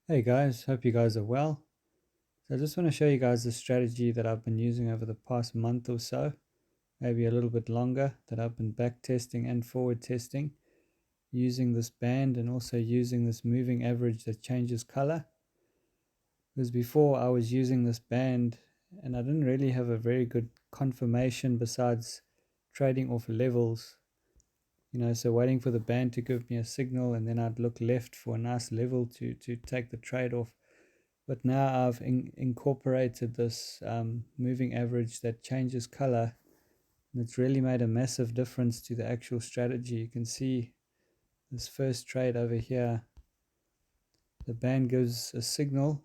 Hey guys, hope you guys are well. So I just want to show you guys the strategy that I've been using over the past month or so, maybe a little bit longer, that I've been back testing and forward testing using this band and also using this moving average that changes color. Because before I was using this band and I didn't really have a very good confirmation besides trading off levels. So waiting for the band to give me a signal and then I'd look left for a nice level to take the trade off. But now I've incorporated this moving average that changes color, and it's really made a massive difference to the actual strategy. You can see this first trade over here, the band gives a signal,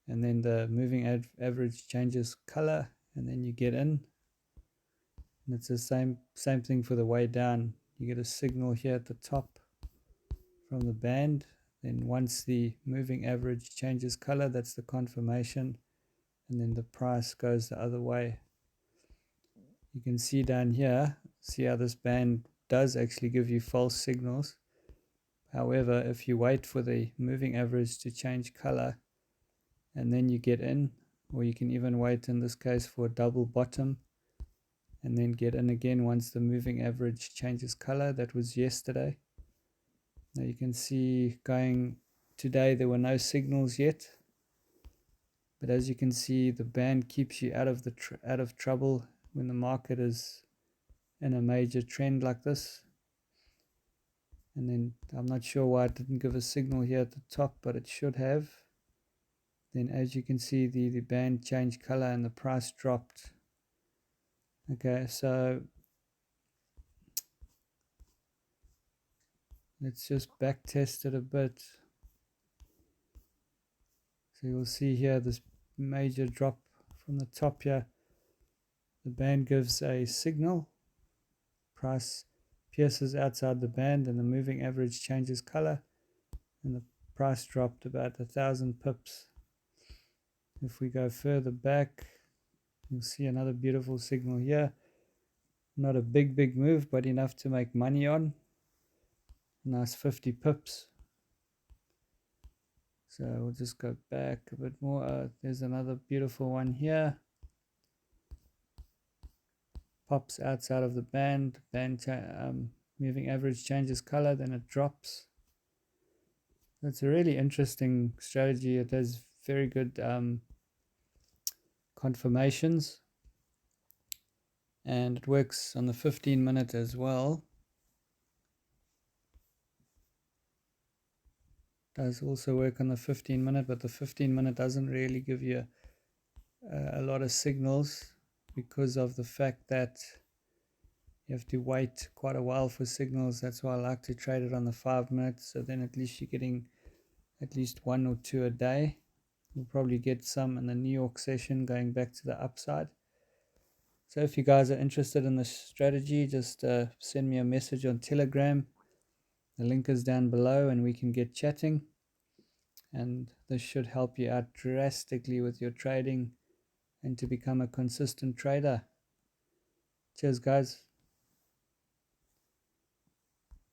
and then the moving average changes color, and then you get in. And it's the same thing for the way down. You get a signal here at the top from the band. Then once the moving average changes color, that's the confirmation, and then the price goes the other way. You can see down here, see how this band does actually give you false signals. However, if you wait for the moving average to change color and then you get in, or you can even wait in this case for a double bottom and then get in again once the moving average changes color. That was yesterday. Now you can see going today there were no signals yet, but as you can see the band keeps you out of trouble when the market is in a major trend like this. And then I'm not sure why it didn't give a signal here at the top, but it should have. Then as you can see, the band changed color and the price dropped. Okay, so let's just back test it a bit. So you'll see here this major drop from the top here. The band gives a signal, price pierces outside the band, and the moving average changes color, and the price dropped about 1,000 pips. If we go further back, you'll see another beautiful signal here. Not a big move, but enough to make money on. Nice 50 pips. So we'll just go back a bit more. There's another beautiful one here. Pops outside of the band. Moving average changes color, then it drops. That's a really interesting strategy. It has very good confirmations, and it works on the 15-minute as well. Does also work on the 15-minute, but the 15-minute doesn't really give you a lot of signals because of the fact that you have to wait quite a while for signals. That's why I like to trade it on the 5 minutes, so then at least you're getting at least one or two a day. We'll probably get some in the New York session going back to the upside. So if you guys are interested in this strategy, just send me a message on Telegram. The link is down below and we can get chatting. And this should help you out drastically with your trading and to become a consistent trader. Cheers, guys.